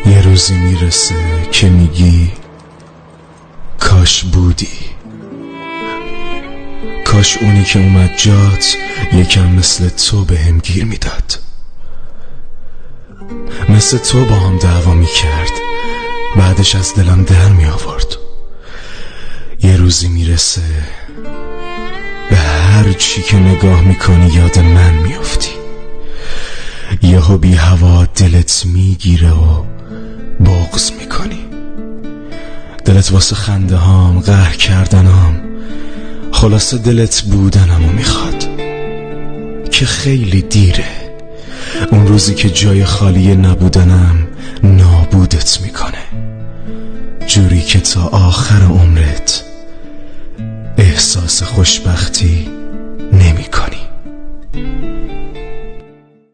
یه روزی میرسه که میگی کاش بودی، کاش اونی که اومد جات یکم مثل تو بهم گیر میداد، مثل تو با هم دعوا میکرد، بعدش از دلم در میآورد. یه روزی میرسه به هر چی که نگاه میکنی یاد من میافتی، یهو بی هوا دلت میگیره و بغض میکنی، دلت واسه خنده هام، قهر کردنام، خلاصه دلت بودنمو میخواد که خیلی دیره. اون روزی که جای خالی نبودنم نابودت میکنه، جوری که تا آخر عمرت احساس خوشبختی